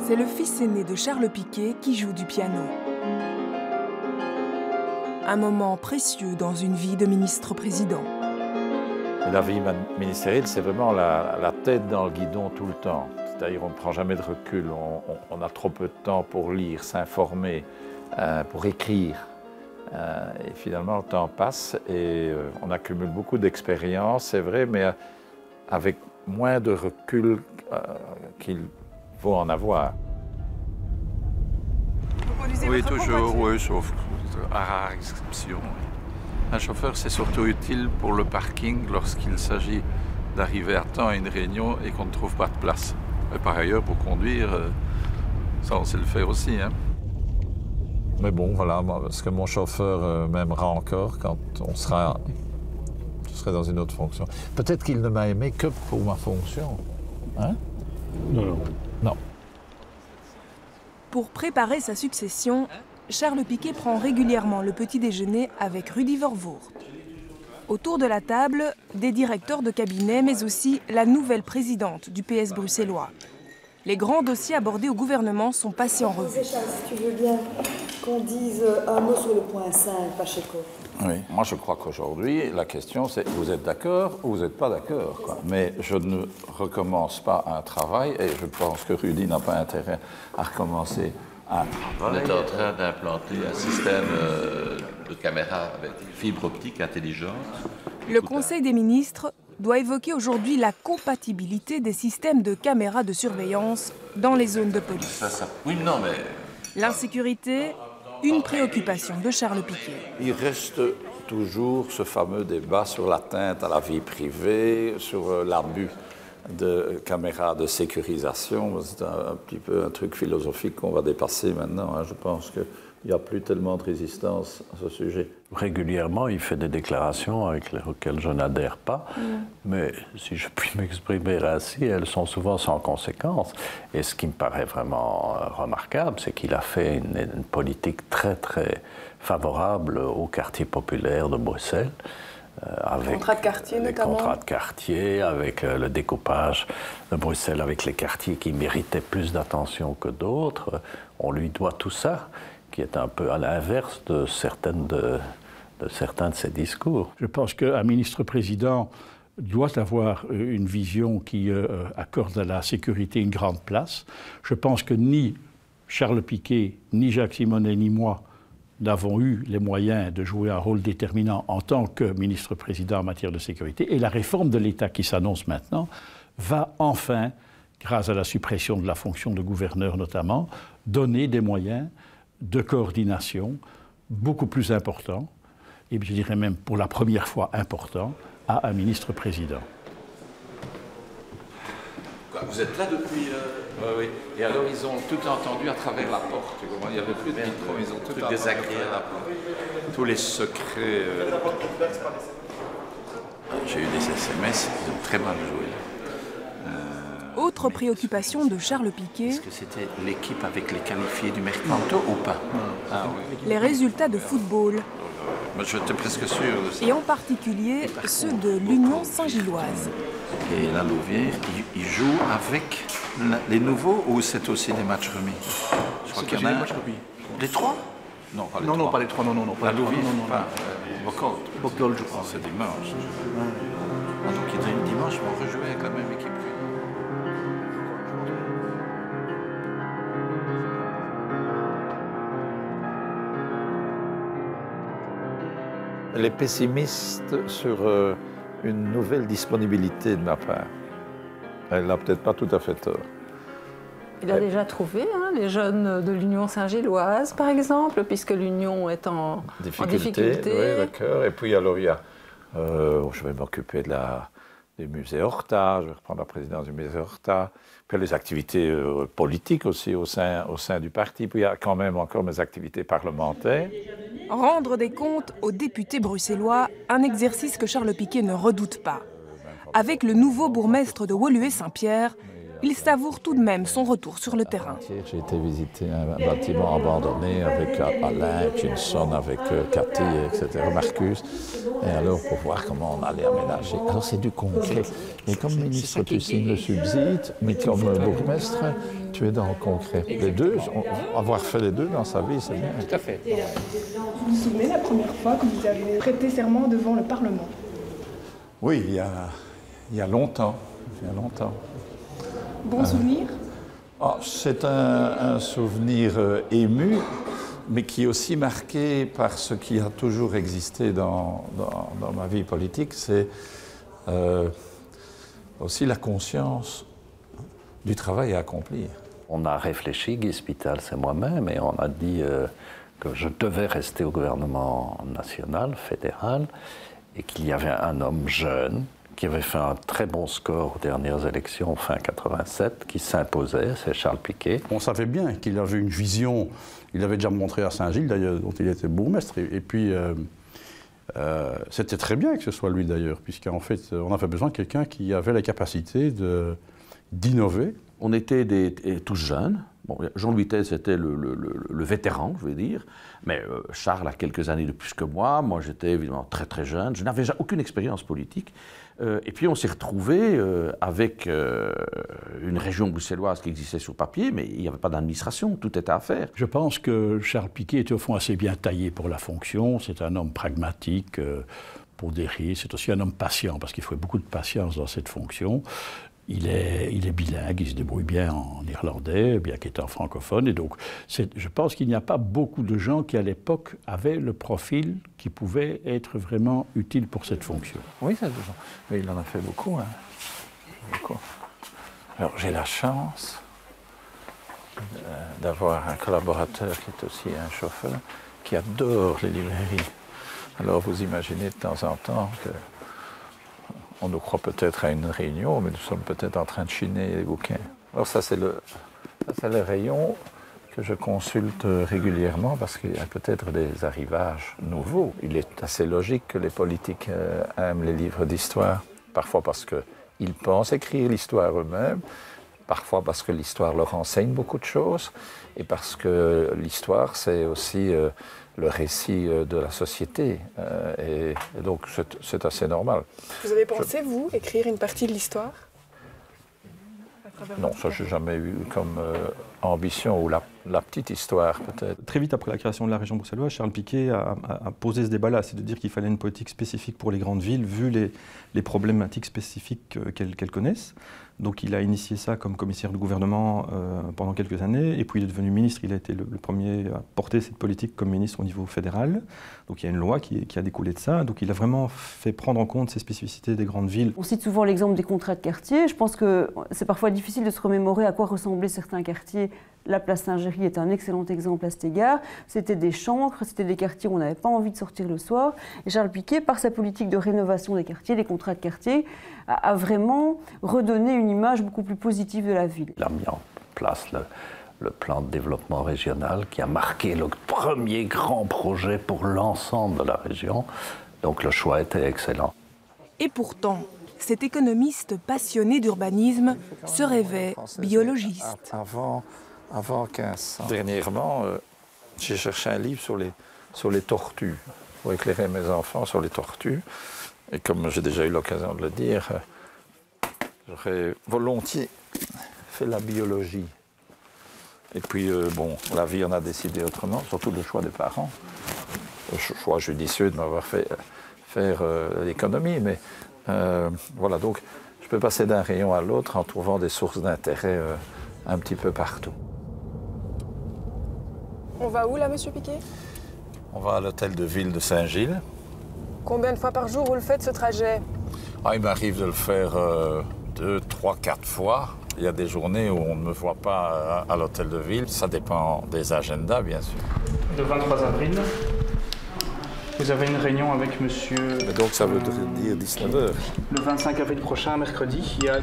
C'est le fils aîné de Charles Piquet qui joue du piano. Un moment précieux dans une vie de ministre-président. La vie ministérielle, c'est vraiment la tête dans le guidon tout le temps. C'est-à-dire on ne prend jamais de recul, on a trop peu de temps pour lire, s'informer, pour écrire. Et finalement, le temps passe et on accumule beaucoup d'expérience, c'est vrai, mais avec moins de recul qu'il faut en avoir. Oui, toujours, oui, sauf à rare exception. Un chauffeur, c'est surtout utile pour le parking lorsqu'il s'agit d'arriver à temps à une réunion et qu'on ne trouve pas de place. Et par ailleurs, pour conduire, ça on sait le faire aussi. Hein. Mais bon, voilà, parce que mon chauffeur m'aimera encore quand je serai dans une autre fonction. Peut-être qu'il ne m'a aimé que pour ma fonction. Hein? Non. Non. Pour préparer sa succession, Charles Piquet prend régulièrement le petit déjeuner avec Rudy Vervoort. Autour de la table, des directeurs de cabinet, mais aussi la nouvelle présidente du PS bruxellois. Les grands dossiers abordés au gouvernement sont passés en revue. Charles, si tu veux bien qu'on dise un mot sur le point 5, Pacheco. Oui, moi je crois qu'aujourd'hui, la question c'est vous êtes d'accord ou vous n'êtes pas d'accord. Mais je ne recommence pas un travail et je pense que Rudy n'a pas intérêt à recommencer un travail. On est en train d'implanter un système de caméras avec fibre optique intelligente. Le Conseil des ministres doit évoquer aujourd'hui la compatibilité des systèmes de caméras de surveillance dans les zones de police. Oui, non, mais... L'insécurité, une préoccupation de Charles Piquet. Il reste toujours ce fameux débat sur l'atteinte à la vie privée, sur l'abus de caméras de sécurisation. C'est un petit peu un truc philosophique qu'on va dépasser maintenant. Hein. Je pense qu'il n'y a plus tellement de résistance à ce sujet. Régulièrement, il fait des déclarations auxquelles je n'adhère pas, mais si je puis m'exprimer ainsi, elles sont souvent sans conséquence. Et ce qui me paraît vraiment remarquable, c'est qu'il a fait une politique très, très favorable aux quartiers populaires de Bruxelles. Avec contrats de quartier, notamment. Les contrats de quartier, avec le découpage de Bruxelles, avec les quartiers qui méritaient plus d'attention que d'autres. On lui doit tout ça, qui est un peu à l'inverse de certains de ses discours. Je pense qu'un ministre-président doit avoir une vision qui accorde à la sécurité une grande place. Je pense que ni Charles Piquet, ni Jacques Simonet, ni moi n'avons eu les moyens de jouer un rôle déterminant en tant que ministre-président en matière de sécurité. Et la réforme de l'État qui s'annonce maintenant va enfin, grâce à la suppression de la fonction de gouverneur notamment, donner des moyens de coordination beaucoup plus importants, et je dirais même pour la première fois importants, à un ministre-président. Vous êtes là depuis... Oui. Et alors, ils ont tout entendu à travers la porte. Il n'y avait plus de micro, ils ont tout entendu à travers la porte. Tous les secrets... J'ai eu des SMS, ils ont très mal joué. Autre préoccupation de Charles Piquet... Est-ce que c'était l'équipe avec les qualifiés du mercato ou pas? Ah, oui. Les résultats de football. J'étais presque sûr de ça. Et en particulier ceux de l'Union Saint-Gilloise. Et la Louvière, ils jouent avec les nouveaux ou c'est aussi des matchs remis? Je crois qu'il y en a des matchs remis. Les trois? Non, pas les trois. Non, pas les trois, non. La Louvière, pas Bocol, je crois. C'est dimanche. Ah, donc dimanche, ils vont rejouer avec la même équipe. Les pessimistes sur une nouvelle disponibilité de ma part. Elle n'a peut-être pas tout à fait tort. Il a déjà trouvé les jeunes de l'Union Saint-Gilloise, par exemple, puisque l'Union est en difficulté. Oui, d'accord. Et puis alors il y a, je vais m'occuper des musées Horta, je vais reprendre la présidence du musée Horta, puis les activités politiques aussi au sein du parti, puis il y a quand même encore mes activités parlementaires. Rendre des comptes aux députés bruxellois, un exercice que Charles Piquet ne redoute pas. Avec le nouveau bourgmestre de Woluwe-Saint-Pierre, il savoure tout de même son retour sur le terrain. J'ai été visiter un bâtiment abandonné avec Alain, Chinson, avec Cathy, etc., Marcus. Et alors, pour voir comment on allait aménager. Alors, c'est du concret. Et comme ministre, tu signes le subside, mais comme bourgmestre, tu es dans le concret. Les deux, avoir fait les deux dans sa vie, c'est bien. Tout à fait. Vous vous souvenez la première fois que vous avez prêté serment devant le Parlement? Oui, il y a longtemps. Bon souvenir? C'est un souvenir ému, mais qui est aussi marqué par ce qui a toujours existé dans ma vie politique, c'est aussi la conscience du travail à accomplir. On a réfléchi, Guy Spital, c'est moi-même, et on a dit que je devais rester au gouvernement national, fédéral, et qu'il y avait un homme jeune qui avait fait un très bon score aux dernières élections, fin 87, qui s'imposait, c'est Charles Piquet. On savait bien qu'il avait une vision, il l'avait déjà montré à Saint-Gilles, d'ailleurs, dont il était bourgmestre, et puis c'était très bien que ce soit lui, d'ailleurs, puisqu'en fait, on avait besoin de quelqu'un qui avait la capacité d'innover. On était tous jeunes. Bon, Jean-Louis Thèse était le vétéran, je veux dire, mais Charles a quelques années de plus que moi. Moi, j'étais évidemment très très jeune. Je n'avais aucune expérience politique. Et puis on s'est retrouvés avec une région bruxelloise qui existait sur papier, mais il n'y avait pas d'administration, tout était à faire. Je pense que Charles Piquet était au fond assez bien taillé pour la fonction. C'est un homme pragmatique, pondéré. C'est aussi un homme patient, parce qu'il faut beaucoup de patience dans cette fonction. Il est bilingue, il se débrouille bien en irlandais, bien qu'étant francophone. Et donc, je pense qu'il n'y a pas beaucoup de gens qui, à l'époque, avaient le profil qui pouvait être vraiment utile pour cette fonction. Oui, ça, mais il en a fait beaucoup. Hein. Beaucoup. Alors, j'ai la chance d'avoir un collaborateur qui est aussi un chauffeur, qui adore les librairies. Alors, vous imaginez de temps en temps que on nous croit peut-être à une réunion, mais nous sommes peut-être en train de chiner les bouquins. Alors ça, c'est le rayon que je consulte régulièrement parce qu'il y a peut-être des arrivages nouveaux. Il est assez logique que les politiques aiment les livres d'histoire, parfois parce qu'ils pensent écrire l'histoire eux-mêmes, parfois parce que l'histoire leur enseigne beaucoup de choses, et parce que l'histoire, c'est aussi le récit de la société. Et donc, c'est assez normal. Vous avez pensé, vous, écrire une partie de l'histoire? Non, ça, je n'ai jamais eu comme ambition, ou la petite histoire, peut-être. Très vite après la création de la région bruxelloise, Charles Piquet a posé ce débat-là, c'est de dire qu'il fallait une politique spécifique pour les grandes villes, vu les problématiques spécifiques qu'elles connaissent. Donc il a initié ça comme commissaire du gouvernement pendant quelques années, et puis il est devenu ministre, il a été le premier à porter cette politique comme ministre au niveau fédéral. Donc il y a une loi qui a découlé de ça, donc il a vraiment fait prendre en compte ces spécificités des grandes villes. On cite souvent l'exemple des contrats de quartier. Je pense que c'est parfois difficile de se remémorer à quoi ressemblaient certains quartiers. La place Saint-Géry est un excellent exemple à cet égard. C'était des chancres, c'était des quartiers où on n'avait pas envie de sortir le soir. Et Charles Piquet, par sa politique de rénovation des quartiers, des contrats de quartier, a vraiment redonné une image beaucoup plus positive de la ville. Il a mis en place le plan de développement régional qui a marqué le premier grand projet pour l'ensemble de la région. Donc le choix était excellent. Et pourtant, cet économiste passionné d'urbanisme se rêvait biologiste. Avant 1500. Dernièrement, j'ai cherché un livre sur les tortues, pour éclairer mes enfants sur les tortues. Et comme j'ai déjà eu l'occasion de le dire, j'aurais volontiers fait la biologie. Et puis, bon, la vie en a décidé autrement, surtout le choix des parents. Le choix judicieux de m'avoir fait faire l'économie, mais voilà, donc je peux passer d'un rayon à l'autre en trouvant des sources d'intérêt un petit peu partout. On va où là, monsieur Piquet? On va à l'hôtel de ville de Saint-Gilles. Combien de fois par jour vous le faites ce trajet? Il m'arrive de le faire 2, 3, 4 fois. Il y a des journées où on ne me voit pas à l'hôtel de ville. Ça dépend des agendas, bien sûr. Le 23 avril, vous avez une réunion avec monsieur... Et donc ça veut dire 19h. Le 25 avril prochain, mercredi, il y a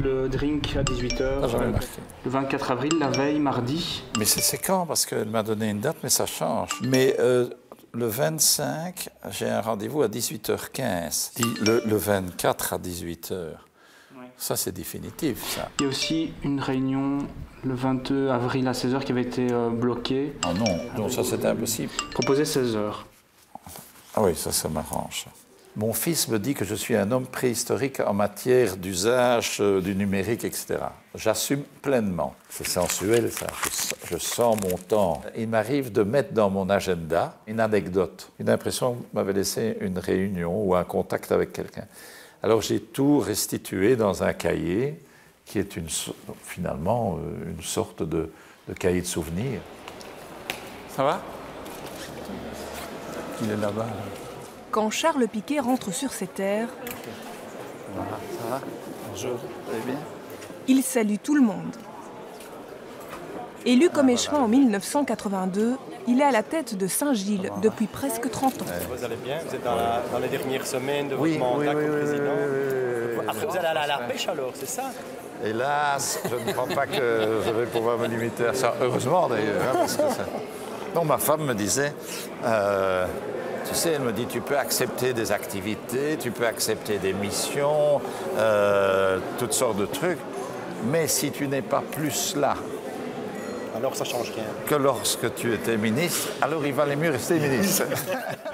le drink à 18h. J'avais marqué. Le 24 avril, la veille, mardi. Mais c'est quand? Parce qu'elle m'a donné une date, mais ça change. Mais le 25, j'ai un rendez-vous à 18h15. Le 24 à 18h. Ça, c'est définitif, ça. Il y a aussi une réunion le 22 avril à 16h qui avait été bloquée. Ah non, ça c'était impossible. Proposé 16h. Ah oui, ça m'arrange. Mon fils me dit que je suis un homme préhistorique en matière d'usage du numérique, etc. J'assume pleinement. C'est sensuel, ça. Je sens mon temps. Il m'arrive de mettre dans mon agenda une anecdote, une impression que m'avait laissé une réunion ou un contact avec quelqu'un. Alors j'ai tout restitué dans un cahier qui est finalement une sorte de cahier de souvenirs. Ça va? Il est là-bas. Quand Charles Piquet rentre sur ses terres, Ça va? Bonjour, vous allez bien? il salue tout le monde. Élu comme échevin en 1982, il est à la tête de Saint-Gilles depuis presque 30 ans. Vous allez bien? Vous êtes dans les dernières semaines de votre mandat comme président? Après, vous allez aller à la pêche alors, c'est ça? Hélas, je ne crois pas que je vais pouvoir me limiter à ça. Heureusement d'ailleurs. Hein, parce que ça... Non, ma femme me disait, tu sais, elle me dit, tu peux accepter des activités, tu peux accepter des missions, toutes sortes de trucs, mais si tu n'es pas plus là, alors ça change rien. Que lorsque tu étais ministre, alors il valait mieux rester ministre.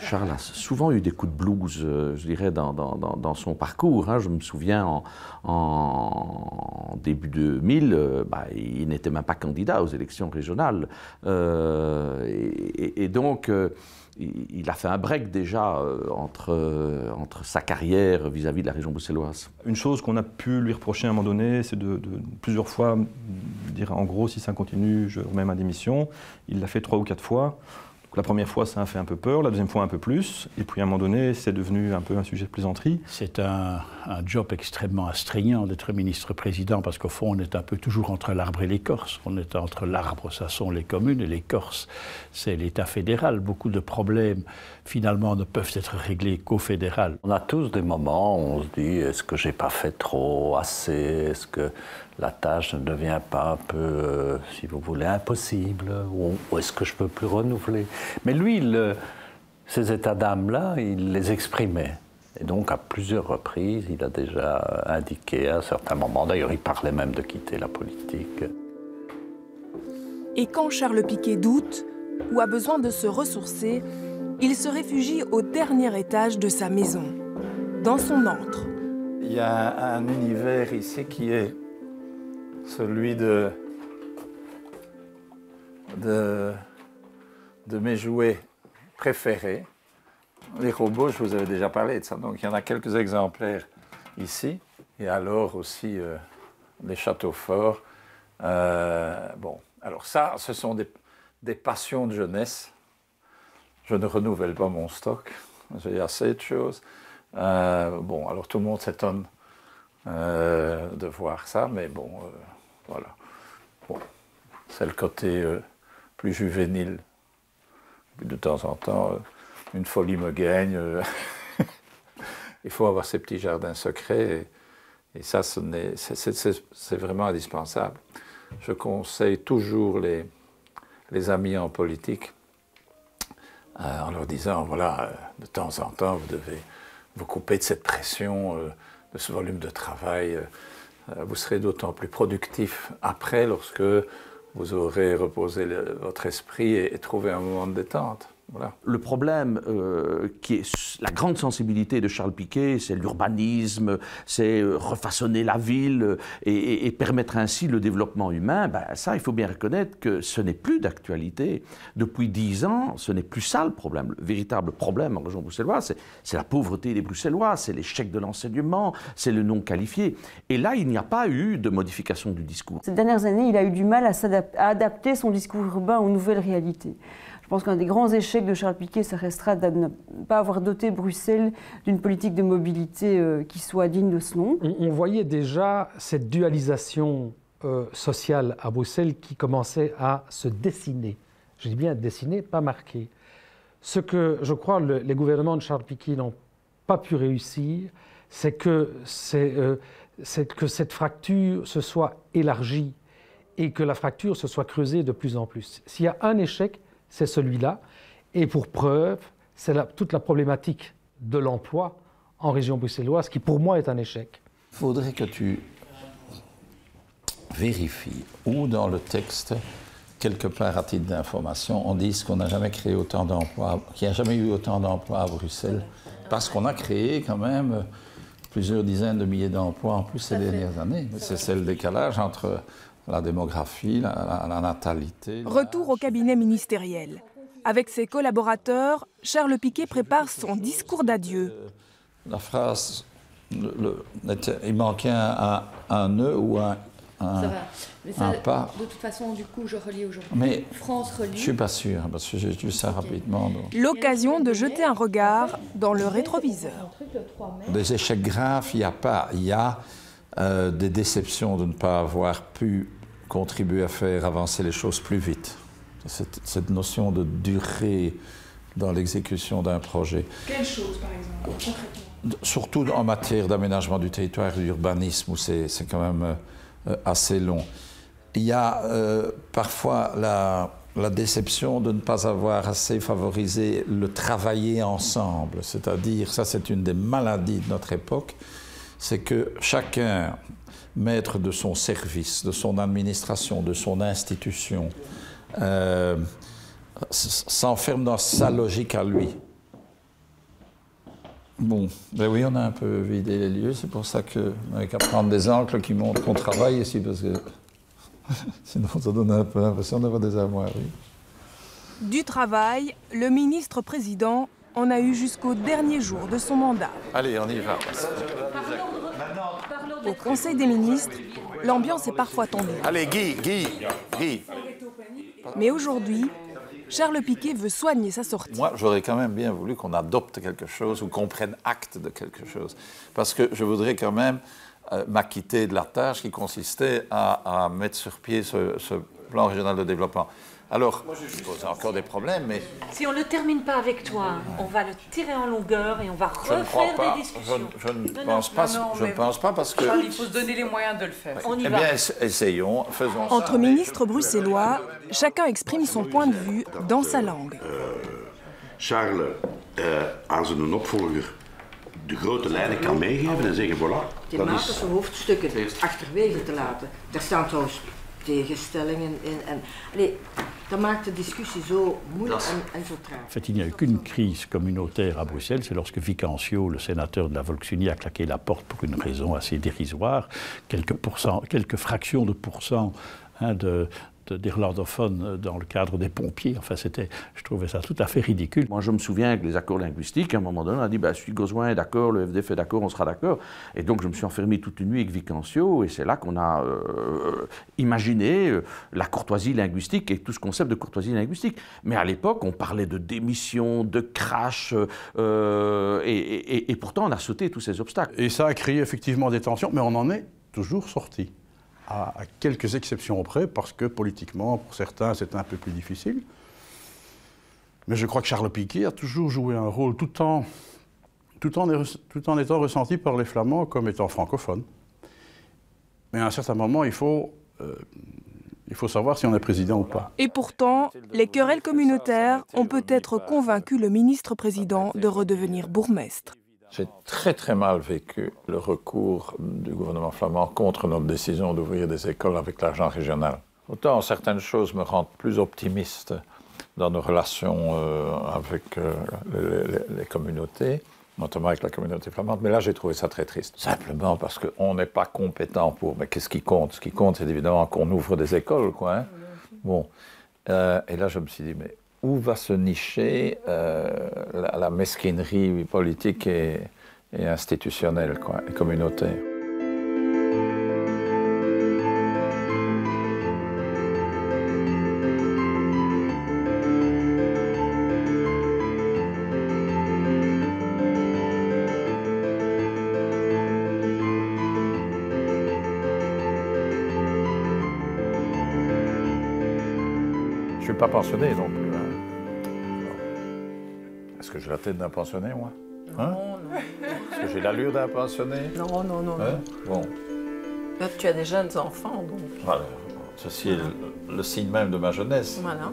Charles a souvent eu des coups de blues, je dirais, dans son parcours. Hein. Je me souviens, en début 2000, il n'était même pas candidat aux élections régionales. Et donc, il a fait un break déjà entre sa carrière vis-à-vis de la région bruxelloise. Une chose qu'on a pu lui reprocher à un moment donné, c'est de plusieurs fois dire en gros, si ça continue, je remets ma démission. Il l'a fait 3 ou 4 fois. Donc, la première fois, ça a fait un peu peur, la deuxième fois un peu plus. Et puis à un moment donné, c'est devenu un peu un sujet de plaisanterie. C'est un job extrêmement astreignant d'être ministre-président parce qu'au fond, on est un peu toujours entre l'arbre et l'écorce. On est entre l'arbre, ça sont les communes, et l'écorce, c'est l'État fédéral. Beaucoup de problèmes, finalement, ne peuvent être réglés qu'au fédéral. On a tous des moments où on se dit, est-ce que j'ai pas fait trop, assez? Est-ce que la tâche ne devient pas un peu, si vous voulez, impossible? Ou est-ce que je peux plus renouveler? Mais lui, ces états d'âme-là, il les exprimait. Et donc, à plusieurs reprises, il a déjà indiqué à un certain moment, d'ailleurs, il parlait même de quitter la politique. Et quand Charles Piquet doute ou a besoin de se ressourcer, il se réfugie au dernier étage de sa maison, dans son antre. Il y a un univers ici qui est celui de mes jouets préférés. Les robots, je vous avais déjà parlé de ça, donc il y en a quelques exemplaires ici. Et alors aussi les châteaux forts. Bon, alors ça, ce sont des passions de jeunesse. Je ne renouvelle pas mon stock, j'ai assez de choses. Bon, alors tout le monde s'étonne de voir ça, mais bon, voilà. Bon, c'est le côté plus juvénile. De temps en temps, une folie me gagne. Il faut avoir ces petits jardins secrets, et ça, c'est vraiment indispensable. Je conseille toujours les amis en politique en leur disant, voilà, de temps en temps, vous devez vous couper de cette pression, de ce volume de travail. Vous serez d'autant plus productif après, lorsque vous aurez reposé votre esprit et trouvé un moment de détente. Voilà. Le problème qui est la grande sensibilité de Charles Piquet, c'est l'urbanisme, c'est refaçonner la ville et permettre ainsi le développement humain. Ben, ça, il faut bien reconnaître que ce n'est plus d'actualité. Depuis 10 ans, ce n'est plus ça le problème. Le véritable problème en région bruxelloise, c'est la pauvreté des Bruxellois, c'est l'échec de l'enseignement, c'est le non qualifié. Et là, il n'y a pas eu de modification du discours. Ces dernières années, il a eu du mal à adapter son discours urbain aux nouvelles réalités. Je pense qu'un des grands échecs de Charles Piquet, ça restera de ne pas avoir doté Bruxelles d'une politique de mobilité qui soit digne de ce nom. On voyait déjà cette dualisation sociale à Bruxelles qui commençait à se dessiner. Je dis bien dessiner, pas marquer. Ce que, je crois, les gouvernements de Charles Piquet n'ont pas pu réussir, c'est que cette fracture se soit élargie et que la fracture se soit creusée de plus en plus. S'il y a un échec, c'est celui-là. Et pour preuve, c'est toute la problématique de l'emploi en région bruxelloise, qui pour moi est un échec. Il faudrait que tu vérifie où dans le texte, quelque part à titre d'information, on dit qu'on n'a jamais créé autant d'emplois, qu'il n'y a jamais eu autant d'emplois à Bruxelles, parce qu'on a créé quand même plusieurs dizaines de milliers d'emplois en plus ces dernières années. C'est le décalage entre la démographie, la natalité. Retour au cabinet ministériel. Avec ses collaborateurs, Charles Piquet prépare son discours d'adieu. La phrase, il manquait un nœud ou un pas. De toute façon, du coup, je relis aujourd'hui. Mais France relit. Je ne suis pas sûr, parce que j'ai lu ça rapidement. Donc. L'occasion de jeter un regard dans le rétroviseur. Des échecs graves, il n'y a pas. Il y a des déceptions de ne pas avoir pu contribuer à faire avancer les choses plus vite. Cette notion de durée dans l'exécution d'un projet. Quelle chose, par exemple, concrètement? Surtout en matière d'aménagement du territoire et d'urbanisme, où c'est quand même assez long. Il y a parfois la déception de ne pas avoir assez favorisé le travailler ensemble. C'est-à-dire, ça c'est une des maladies de notre époque, c'est que chacun, maître de son service, de son administration, de son institution, s'enferme dans sa logique à lui. Bon, ben oui, on a un peu vidé les lieux, c'est pour ça qu'on n'a qu'à prendre des encles qui montrent qu'on travaille ici, parce que sinon ça donne un peu l'impression d'avoir des armoiries. Du travail, le ministre-président en a eu jusqu'au dernier jour de son mandat. Allez, on y va. Au Conseil des ministres, l'ambiance est parfois tendue. Allez, Guy. Mais aujourd'hui, Charles Piquet veut soigner sa sortie. Moi, j'aurais quand même bien voulu qu'on adopte quelque chose ou qu'on prenne acte de quelque chose. Parce que je voudrais quand même m'acquitter de la tâche qui consistait à mettre sur pied ce plan régional de développement. Alors, je pose encore des problèmes, mais... Si on ne le termine pas avec toi, on va le tirer en longueur et on va refaire des discussions. Je ne pense pas parce que... Il faut se donner les moyens de le faire. On y va. Eh bien, essayons, faisons ça. Entre ministres bruxellois, chacun exprime son point de vue dans sa langue. Charles, aan zijn opvolger de grote lijnen kan meegeven en zeggen voilà. Thematische hoofdstukken achterwege te laten. Daar staan trouwens tegenstellingen in. Dat maakt de discussie zo moeilijk en zo traag. En fait, il n'y a eu qu'une crise communautaire à Bruxelles, c'est lorsque Vicancio, le sénateur de la Volksunie, a claqué la porte pour une raison assez dérisoire, quelques fractions de pourcents d'irlandophones dans le cadre des pompiers. Enfin, je trouvais ça tout à fait ridicule. Moi, je me souviens que les accords linguistiques, à un moment donné, on a dit « si Gozouin est d'accord, le FDF est d'accord, on sera d'accord ». Et donc, je me suis enfermé toute une nuit avec Vicancio, et c'est là qu'on a imaginé la courtoisie linguistique et tout ce concept de courtoisie linguistique. Mais à l'époque, on parlait de démission, de crash, et pourtant, on a sauté tous ces obstacles. Et ça a créé effectivement des tensions, mais on en est toujours sorti. À quelques exceptions près, parce que politiquement, pour certains, c'est un peu plus difficile. Mais je crois que Charles Piquet a toujours joué un rôle tout en étant ressenti par les Flamands comme étant francophone. Mais à un certain moment, il faut savoir si on est président ou pas. Et pourtant, les querelles communautaires ont peut-être convaincu le ministre-président de redevenir bourgmestre. J'ai très très mal vécu le recours du gouvernement flamand contre notre décision d'ouvrir des écoles avec l'argent régional. Autant certaines choses me rendent plus optimiste dans nos relations avec les communautés, notamment avec la communauté flamande, mais là j'ai trouvé ça très triste. Simplement parce qu'on n'est pas compétent pour... Mais qu'est-ce qui compte? Ce qui compte, c'est évidemment qu'on ouvre des écoles, quoi. Hein? Bon. Et là je me suis dit, mais où va se nicher la mesquinerie politique et institutionnelle, quoi, et communautaire. Je ne suis pas pensionné non plus. Est-ce que j'ai la tête d'un pensionné, moi? Non, non. Est-ce que j'ai l'allure d'un pensionné? Non, non, non. Hein? Bon. Là, tu as des jeunes enfants, donc... Voilà. Ceci est le signe même de ma jeunesse. Voilà.